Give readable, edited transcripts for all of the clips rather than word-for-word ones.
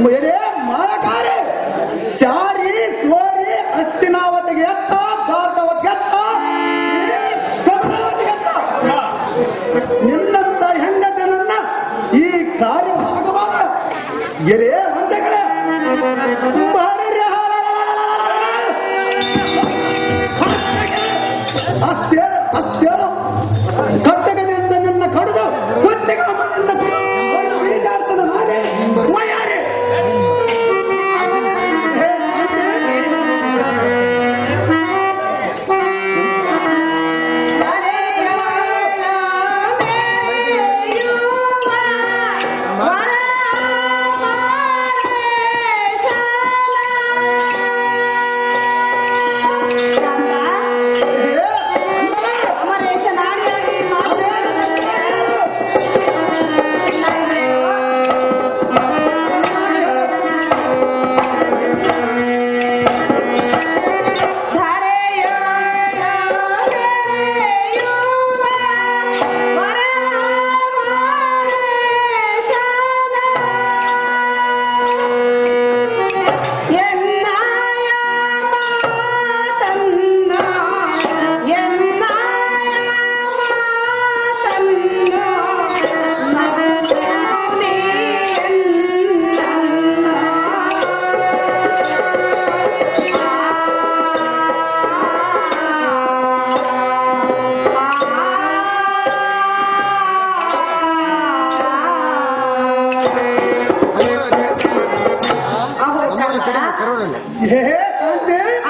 मेरे मारकारे चारी स्वरी अस्तिनावतिಗೆ ಎತ್ತ ಭಾರತವಕ್ಕೆ ಎತ್ತ ಸಭಾವತಿಗೆ ಎತ್ತ ನಿನ್ನಂತ ಹೆಂಗತನನ್ನ ಈ ಕಾರ್ಯವಾಗಬಾರ ಎಲೆ ಹಂತಗಳೇ ಅತ್ಯ ಅತ್ಯ ಕಟ್ಟಗದಿಂದ ನಿನ್ನ ಕಡಿದು ಬೀಜಾರ್ಥನ ನಾನೇ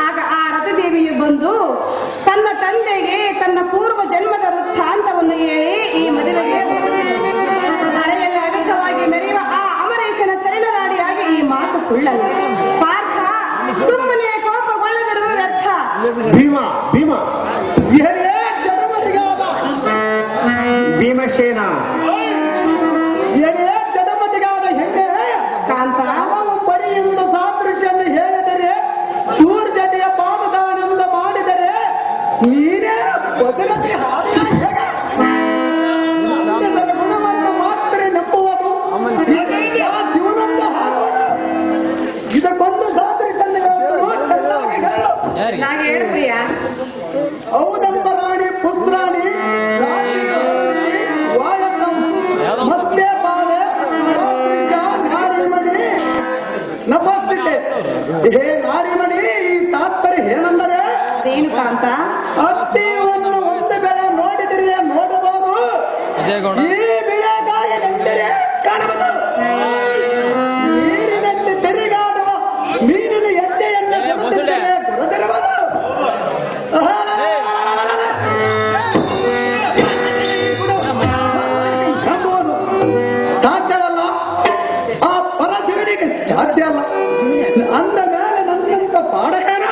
ಆಗ ಆ ರಥದೇವಿಯು ಬಂದು ತನ್ನ ತಂದೆಗೆ ತನ್ನ ಪೂರ್ವ ಜನ್ಮದ ವೃತ್ತಾಂತವನ್ನು ಹೇಳಿ ಈ ಮದುವೆಗೆ ಅರೆಯಲ್ಲಿ ಅಧಿಕವಾಗಿ ಮೆರೆಯುವ ಆ ಅಮರೇಶನ ಚಲನರಾಡಿಯಾಗಿ ಈ ಮಾತು ಸುಳ್ಳಲ್ಲ. ಪಾರ್ಥ ಸುಮ್ಮನೆ ಕೋಪಗೊಳ್ಳದಿರುವ ವ್ಯರ್ಥ. ಭೀಮಾ ಭೀಮಾ ಭೀಮಸೇನ ಏನೇ ಜಡಮತಿಗಾದ ಹೆಣ್ಣೆ ಕಾಂತ ಪರಿಯಿಂದ ಸಾದೃಶ್ಯನ್ನು ಹೇಳಿದರೆ ದೂರ್ಜನೆಯ ಪಾದದಾನಂದ ಮಾಡಿದರೆ ನೀನೇ ಬದಲತೆ ಗುಣವನ್ನು ಮಾತ್ರ ನಂಬುವುದು ಜೀವನದ ಇದಕ್ಕೊಂದು ಸಾದೃಶ್ಯ ಹೇಳ್ತೀಯ. ಹೌದಮ್ಮ ರಾಣಿ ಪುತ್ರಾಣಿ ಮತ್ತೆ ಬಾಳೆ ನಾರಿಮಣಿ ನಮಸ್ತೆ. ಹೇ ನಾರಿಮಣಿ, ಈ ತಾತ್ಪರ್ಯ ಏನೆಂದರೆ ಏನು ಕಾಂತ? ಅತ್ತಿಯನ್ನು ಒಂದು ಬೆಳೆ ನೋಡಿದರೆ ನೋಡಬಹುದು, ಈ ಬೆಳೆಗಾಗಿ ಎಂದರೆ ಕಾಣಬಹುದು. ನೀರಿನಲ್ಲಿ ತಿರುಗಾಡುವ ಮೀನಿನ ಹೆಜ್ಜೆಯನ್ನು ಗುರುತಿರುವುದು ಸಾಧ್ಯವಲ್ಲ. ಆ ಪರಶಿವನಿಗೆ ಸಾಧ್ಯ ಅಲ್ಲ. ಅಂದ ಮೇಲೆ ನನ್ನಂತ ಪಾಡಕನು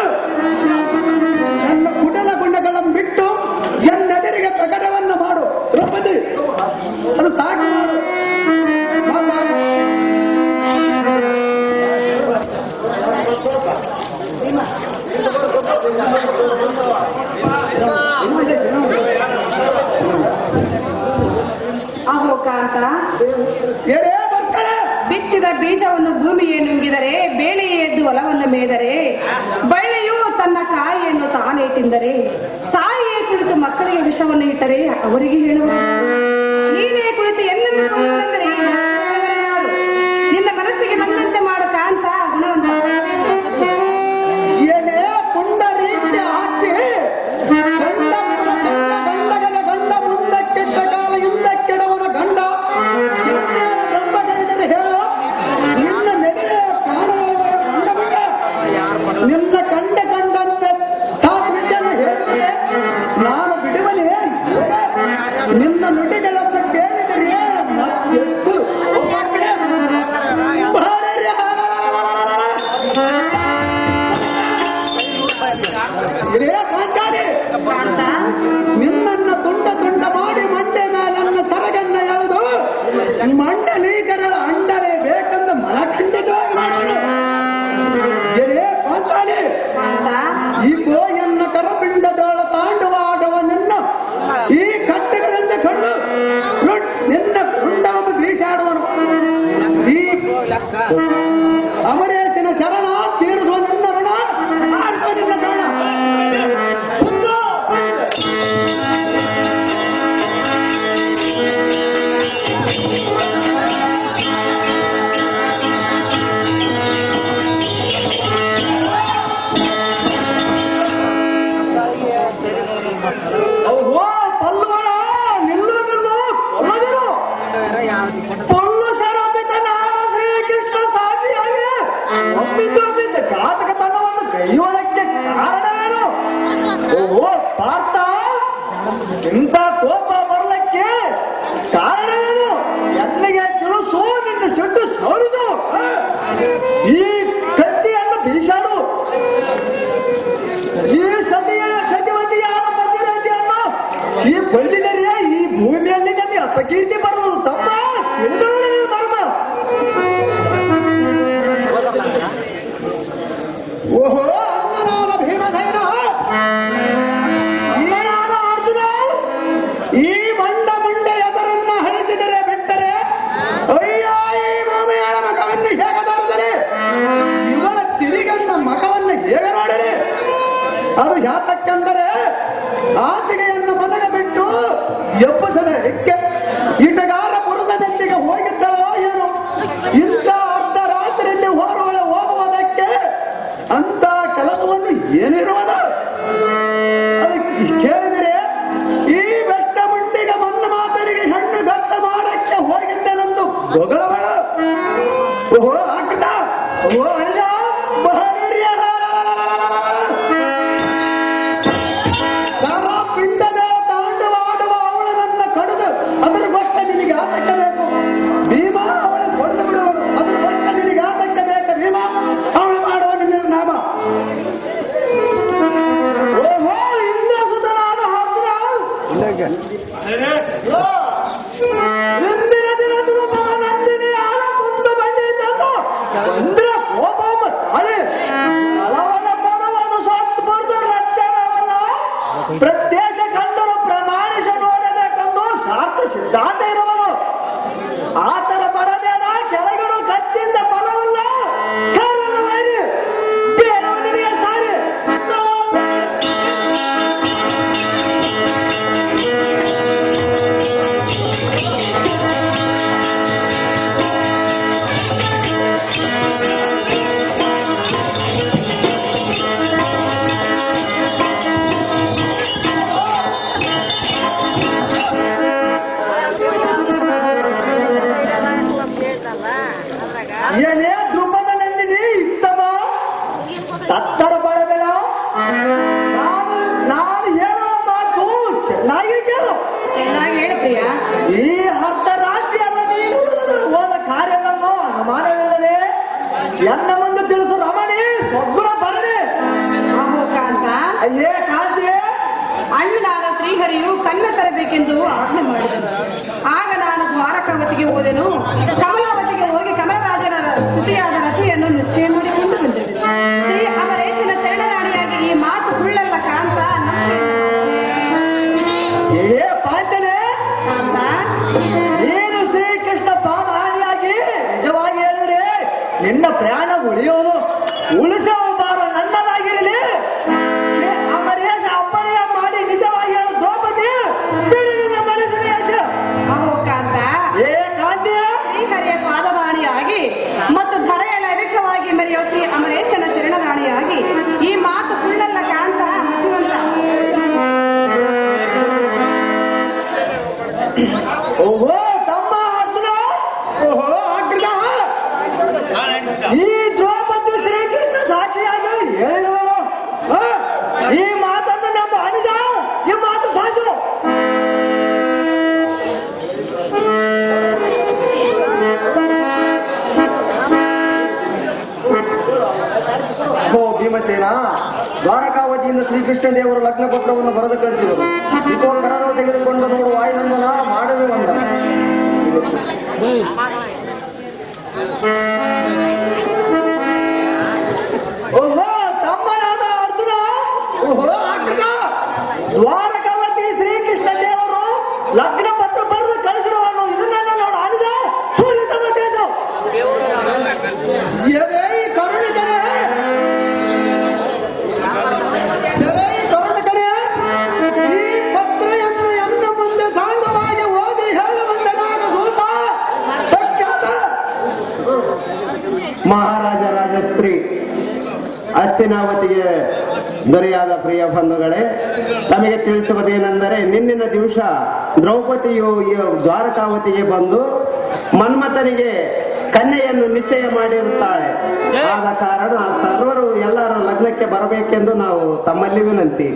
ನನ್ನ ಕುಟಲ ಗುಂಡಗಳನ್ನು ಬಿಟ್ಟು ಎನ್ನೆದರಿಗೆ ಪ್ರಕಟವನ್ನು ಮಾಡು. ದ್ರೌಪದಿ, ಅದು ಸಾಕು ಮಾಡು. ಅಹೋ ಕಾಂತ, ಏನೇ ಬರ್ತಾರೆ ಬಿತ್ತಿದ ಬೀಜವನ್ನು ಭೂಮಿಯೇ ನುಂಗಿದರೆ, ಬೇಳೆಯೇ ಎದ್ದು ಹೊಲವನ್ನು ಮೇದರೆ, ಬಳ್ಳಿಯು ತನ್ನ ಕಾಯಿಯನ್ನು ತಾನೇ ತಿಂದರೆ, ತಾಯಿಯೇ ಕುಳಿತು ಮಕ್ಕಳಿಗೆ ವಿಷವನ್ನು ಇಟ್ಟರೆ ಅವರಿಗೆ ಹೇಳುವ ನೀನೇ ಕುಳಿತು ಎಲ್ಲೆಂದರೆ ನಿನ್ನ ಮನಸ್ಸಿಗೆ ಬಂದಂತೆ ಮಾಡು ಕಾಂತ. ಗುಣವಂತ ಏನೇ ಪುಂಡರೀಕ್ಷೆ ಹಾಕಿ ಗಂಡಗನ ಗಂಡ ಮುಂದಕ್ಕೆಟ್ಟ ಕಾಲ ಹಿಂದಕ್ಕೆಡವನ ಗಂಡ ಬ್ರಹ್ಮಗಂಡನ ಹೇಳು. ನಿನ್ನ ನೆರೆ ಪ್ರಾಣವೇ ನಿನ್ನ ಕಂಡಂತೆ ಸಾತ್ವಿಕನ ಹೇಳಿದರೆ ನಾನು ಬಿಡುವನೇ. ನಿನ್ನ ನುಡಿಗಳನ್ನು ಕೇಳಿದರೆ ಮತ್ತೆಷ್ಟು ನಿನ್ನನ್ನ ತುಂಡ ತುಂಡ ಮಾಡಿ ಮಂಡೆ ಮೇಲನ್ನ ಸರಗನ್ನ ಎಳೆದು ಮಂಡಲೀಕರಣ ಅಂಡಲೇ ಬೇಕೆಂದ ಮನಖಂಡಿತವಾಗಿ ಮಾಡೋದು. ಈಗೋ ಎನ್ನ ಕರಪಿಂಡದೊಳ ತಾಂಡವಾಡುವ ನಿನ್ನ ಈ ಕಟ್ಟೆಗಳಿಂದ ಕಂಡು ನಿನ್ನ ಪುಂಡವನ್ನು ಬೀಸಾಡುವನು. ಈ ಶರಣ ತೀರಿಸುವ ನಿನ್ನ ಋಣ ಆರಿಸುವ ನಿನ್ನ ಕರ್ಣ. ಪಲ್ಲುಗಳ ನಿಲ್ಲು ನಿಲ್ಲು ಕೊಲ್ಲದಿರು. ಪೊಳ್ಳು ಶರಾಪಿತನ ಶ್ರೀಕೃಷ್ಣ ಸಾಕ್ಷಿಯಾಗಿ ಒಪ್ಪಿದ್ದು ಘಾತಕತನವನ್ನು ಕೈಯೊಳಕ್ಕೆ ಕಾರಣವೇನು? ಓಹೋ ಪಾರ್ಥ, ಇಂಥ ಕೋಪ ಬರಲಿಕ್ಕೆ ಕಾರಣವೇನು? ಎಲ್ಲಿಗೆ ತಿಳಿಸು, ನಿನ್ನ ಶೆಡ್ಡು ಸೋರಿಸು, ಈ ಕತ್ತಿಯನ್ನು ಬೀಸಲು. ಈ ಸತಿವತಿಯಾದ ಮಧ್ಯರಾಜ್ಯನ್ನು ಈ ಬಳ್ಳಿದರಿಯ ಈ ಭೂಮಿಯಲ್ಲಿ ನಮಗೆ ಅಪಕೀರ್ತಿ ಬರುವುದು ತಮ್ಮ ಧರ್ಮ. ಓಹೋ ಅಣ್ಣನಾದ ಭೀಮಸೇನ, ಅಣ್ಣನಾದ ಅರ್ಜುನ, ಈ ಮುಂಡೆ ಎದರನ್ನ ಹರಿಸಿದರೆ ಬಿಟ್ಟರೆ ಅಯ್ಯೋ ಈ ಭೂಮಿಯ ಮಕವನ್ನು ಹೇಗೆ ತೋರಿದರೆ, ಇವರ ತಿರುಗನ್ನ ಮಕವನ್ನು ಹೇಗೆ ನೋಡಿರಿ. ಅದು ಯಾತಕ್ಕೆಂದರೆ ಹಾಸಿಗೆಯನ್ನು ಮನೆಗೆ ಬಿಟ್ಟು ಎಬ್ಬಸದ ಹೆಕ್ಕೆ ಈಟಗಾರ ಪುರುಷನೊಂದಿಗೆ ಹೋಗಿದ್ದವೋ ಏನು? ಇಂಥ ಅರ್ಧ ರಾತ್ರಿಯಲ್ಲಿ ಹೋಗುವುದಕ್ಕೆ ಅಂತ ಕೆಲಸವನ್ನು ಏನಿರುವುದು? ಅದಕ್ಕೆ ಕೇಳಿದರೆ ಈ ಬೆಟ್ಟ ಮುಂಡಿಗೆ ಮನ್ನ ಮಾತರಿಗೆ ಹೆಣ್ಣು ಗತ್ತ ಮಾಡಕ್ಕೆ ಹೋಗಿದ್ದೇನೆಂದು ಹೊಗಳವಳು. ಓಹೋ ಆಕಟ, ಓಹೋ ಅಲ್ಲ ಬಹರಿಯ ಪಿಂಡದ ತಾಂಡವಾಡುವ ಅವಳನ್ನ ಕಡಿದು ಅದರ ಗೊತ್ತ ನಿನಗೆ ಆತಕ್ಕೆ ಬೇಕು ಭೀಮ. ಅವಳ ಕೊಡದು ಬಿಡುವರು, ಅದರ ಗೊತ್ತ ನಿನಗೆ ಆತಕ್ಕೆ ಬೇಕು ಭೀಮ. ಅವಳು ಮಾಡುವ ನಿನ್ನ ನಾಮ. ಓಹೋ ಇಂದ್ರ ಸುತನಾದ ಹತ್ರ ಇಂದಿನ ದಿನ ನಂದಿನಿ ಆಲ ಕುಂದು ಬಂದಿದ್ದನ್ನು ಇಂದ್ರ ಕೋಪ ತಾಳೆ ಫಲವನ್ನ ಕೊಡುವುದು ಸಂಸ್ಕೃತ ಲಕ್ಷಣವಲ್ಲ. ಪ್ರತ್ಯೇಕ ಕಂಡರು ಪ್ರಮಾಣಿಸ ನೋಡಬೇಕೆಂದು ಶಾಸ್ತ್ರ ಸಿದ್ಧಾಂತ ಇರುವುದು. ಆತರ ಬರಬೇಡ, ಕೆಳಗಿಡು ಕತ್ತಿಂದ ಫಲವಲ್ಲ. ಬೇರೆಯವನಿಗೆ ಸಾರಿ ಏನೇ ಧ್ರುಪದ ನಂದಿನಿ ಇತ್ತಮ ತತ್ತರ ಬಡಬೇಡ. ನಾನು ಹೇಳುವ ಮಾತು ಚೆನ್ನಾಗಿ ಕೇಳು. ಈ ಅರ್ಧ ರಾತ್ರಿಯಲ್ಲ ನೀನು ಹೋದ ಕಾರ್ಯವನ್ನು ಅನುಮಾನವಿಲ್ಲದೆ ಎನ್ನ ಮುಂದೆ ತಿಳಿಸು ರಮಣಿ ಸ್ವಗುಣ ಬರಲಿ. ಅಯ್ಯೇ ಕಾಂತಿ, ಅಣ್ಣನಾದ ಶ್ರೀಹರಿಯು ಕನ್ನ ತರಬೇಕೆಂದು ಆಜ್ಞೆ ಮಾಡಿದನು. ಆಗ ನಾನು ದ್ವಾರಕಾವತಿಗೆ ಹೋದೆನು. ಕಮಲಾವತಿಗೆ ಹೋಗಿ ಕಮಲರಾಜನ ಸ್ತುತಿಯಾದ ರತಿಯನ್ನು ನಿಶ್ಚಯ ಮಾಡಿಕೊಂಡು ಬಂದೆನು. ಶ್ರೀ ಅಮರೇಶನ ಚರಣರಾಣಿಯಾಗಿ ಈ ಮಾತು ಸುಳ್ಳಲ್ಲ ಕಾಂತ. ಏ ಪಾಂಚನೆ, ನೀನು ಶ್ರೀಕೃಷ್ಣ ಪಾದಹಾನಿಯಾಗಿ ನಿಜವಾಗಿ ಹೇಳಿದ್ರೆ ನಿನ್ನ ಪ್ರಯಾಣ ಉಳಿಯೋದು. ಉಳಿಸುವ ಬಾರ ನನ್ನದಾಗಿರಲಿ. ಅಮರೇಶ ಅಪ್ಪನೆಯ ಮಾಡಿ ನಿಜವಾಗಿ ಹೇಳು ದ್ರೌಪದಿ ಬಿಡಿ ನಿನ್ನ ಮನಸ್ಸಿನ ಯಶ. ಕಾಂತ, ಏ ಕಾಂತಿ, ಶ್ರೀಹರಿಯ ಪಾದರಾಣಿಯಾಗಿ ಮತ್ತು ಧರೆಯಲ್ಲಿ ಅಧಿಕವಾಗಿ ಮೆರೆಯುವ ಶ್ರೀ ಅಮರೇಶನ ಚರಣರಾಣಿಯಾಗಿ ಈ ಮಾತು ಸುಳ್ಳಲ್ಲ ಕಾಂತ. ಮತಿವಂತ. ಓಹೋ ತಮ್ಮ ಅರ್ಜುನ, ಓಹೋ ಅಗ್ರಜ, ಈ ದ್ರೌಪದಿ ಶ್ರೀಕೃಷ್ಣ ಸಾಕ್ಷಿಯಾಗಿ ಹೇಳಿರುವಳು. ಈ ಮಾತನ್ನು ನಮ್ಮ ಅನಿಜ ಈ ಮಾತು ಸಾಸು. ಓ ಭೀಮಸೇನ, ದ್ವಾರಕಾವತಿಯಿಂದ ಶ್ರೀಕೃಷ್ಣ ದೇವರು ಲಗ್ನ ಪತ್ರವನ್ನು ಬರೆದು ಕಳಿಸಿದರು. ಇಗೋ ಕರವನ್ನು ತೆಗೆದುಕೊಂಡು ನೋಡು ವಾಯುನಂದನ ಮಾಡಲು ಬಂದ. ಓಹೋ ತಮ್ಮನಾದ ಅರ್ಜುನ, ಓಹೋ ಅಗ್ರಜ, ದ್ವಾರಕಾವತಿ ಶ್ರೀಕೃಷ್ಣ ದೇವರು ಲಗ್ನ ಪತ್ರ ಬರೆದು ಕಳಿಸಿರುವನು. ಇದನ್ನೆಲ್ಲ ನೋಡು ಅನಿಜ ಸೂರ್ಯ ತಮ್ಮ ತೇಜು. ಕರುಣಿತನ ಮಹಾರಾಜ ರಾಜಶ್ರೀ ಹಸ್ತಿನಾವತಿಗೆ ದೊರೆಯಾದ ಪ್ರಿಯ ಬಂಧುಗಳೇ, ತಮಗೆ ತಿಳಿಸುವುದೇನೆಂದರೆ, ನಿನ್ನಿನ ದಿವಸ ದ್ರೌಪದಿಯು ಈ ದ್ವಾರಕಾವತಿಗೆ ಬಂದು ಮನ್ಮಥನಿಗೆ ಕನ್ಯೆಯನ್ನು ನಿಶ್ಚಯ ಮಾಡಿರುತ್ತಾಳೆ. ಆದ ಕಾರಣ ಸರ್ವರು ಎಲ್ಲರೂ ಲಗ್ನಕ್ಕೆ ಬರಬೇಕೆಂದು ನಾವು ತಮ್ಮಲ್ಲಿ ವಿನಂತಿ.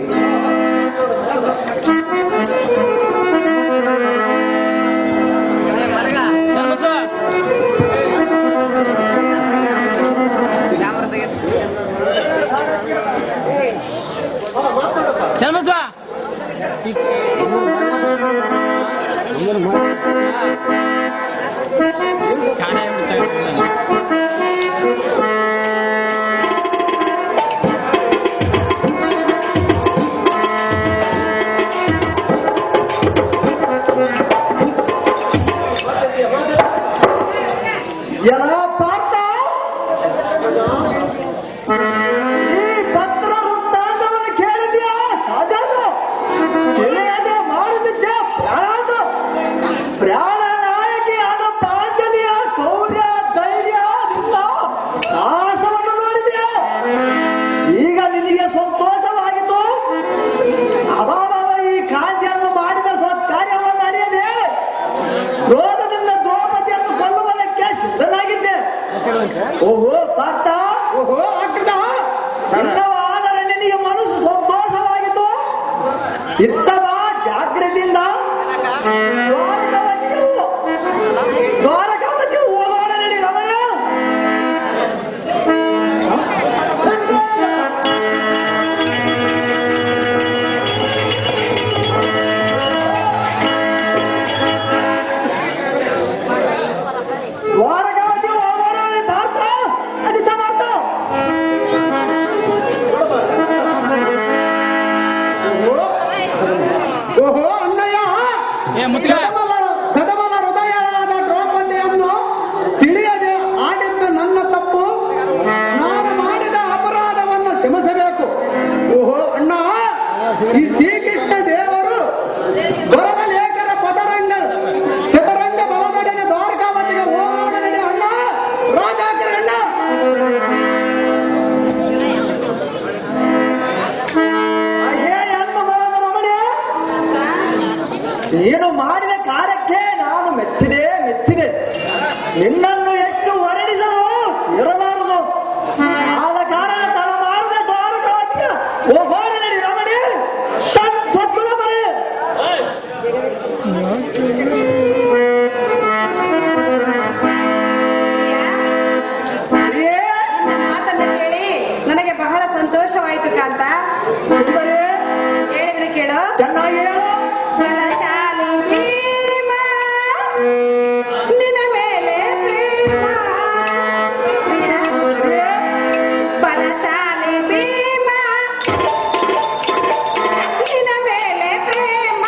ಎಲ್ಲ ಪಾರ್ಥ, ಈ ಪತ್ರ ವೃತ್ತಾಂತವನ್ನು ಕೇಳಿದ್ಯಾ? ಅದನ್ನು ತಿಳಿಯದೆ ಮಾಡುತ್ತಿದ್ದೆ ಪ್ರಾಣ ನಾಯಕಿಯಾದ ಪಾಂಚಲಿಯ ಶೌರ್ಯ ಧೈರ್ಯದಿಂದ ಸಾಹಸವನ್ನು ನೋಡಿದ್ಯಾ. ಈಗ ನಿನಗೆ ಸಂತೋಷವಾಗಿತ್ತು. ಅಭಾವ ಈ ಕಾಂತಿಯನ್ನು ಮಾಡಿದ ಸತ್ಕಾರ್ಯವನ್ನು ಅರಿಯದೆ ಕ್ರೋಧದಿಂದ ದ್ರೌಪದಿಯನ್ನು ಕೊಲ್ಲುವುದಕ್ಕೆ ಸಿದ್ಧನಾಗಿದ್ದೆ. ಓಹೋ ಪಾರ್ಥ, ಓಹೋ ಅಗ್ನ, ಆದರೆ ನಿನಗೆ ಮನಸ್ಸು ಸಂತೋಷವಾಗಿತ್ತು. ಇತ್ತವ ಜಾಗ್ರತೆಯಿಂದ ದ್ವಾರಕಾವತಿಗೆ ಹೋಗೋಣ ನಡಿ ರಮಣ. ದ್ವಾರಕಾವತಿಗೆ ಹೋಗೋಣ ಪಾರ್ಥ, ಅದು ಸಮರ್ಥ. ಓಹೋ ಅಣ್ಣಯ್ಯ, ಕದಮನ ಹೃದಯವಾದ ದ್ರೌಪದಿಯನ್ನು ತಿಳಿಯದೆ ಆಡಿದ್ದು ನನ್ನ ತಪ್ಪು. ನಾನು ಮಾಡಿದ ಅಪರಾಧವನ್ನು ಕ್ಷಮಿಸಬೇಕು. ಓಹೋ ಅಣ್ಣ, ಈ ಶ್ರೀಕೃಷ್ಣ ದೇವರು ಬರದ ಲೇಖರ ಚತುರಂಗ ಬಲದೊಡನೆ ದ್ವಾರಕಾವತಿಗೆ ಹೋಗೋಣ ನಡಿ ಅಣ್ಣ. ರಾಜಾಕರ ಅಣ್ಣ. ನೀನು ಮಾಡಿದ ಕಾರ್ಯಕ್ಕೆ ನಾನು ಮೆಚ್ಚಿದೆ. ನಿನ್ನನ್ನು ಎಷ್ಟು ಹೊರಡಿಸಲು ಇರಲಾರದು. ಆದ ಕಾರಣ ತಡ ಮಾಡಿದ ದ್ವಾರಕಾವತಿಗೆ ಹೋಗೋಣ ನಡಿ ರಮಣಿ. ಸ್ವಚ್ಛುಲ ಬರೀ ಮಾತನ್ನು ಕೇಳಿ ನನಗೆ ಬಹಳ ಸಂತೋಷವಾಯಿತು ಕಾಂತ. ಹೇಳಿದ್ರೆ ಕೇಳು. ಚೆನ್ನಾಗಿ ಹೇಳು. ನಿನ್ನ ಮೇಲೆ ಪ್ರೇಮ, ಬಲಶಾಲಿ ಭೀಮ, ನಿನ್ನ ಮೇಲೆ ಪ್ರೇಮ,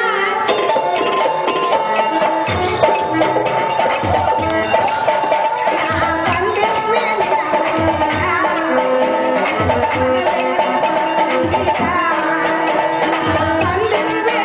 ಕಂದಿರುವೆ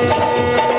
ಿ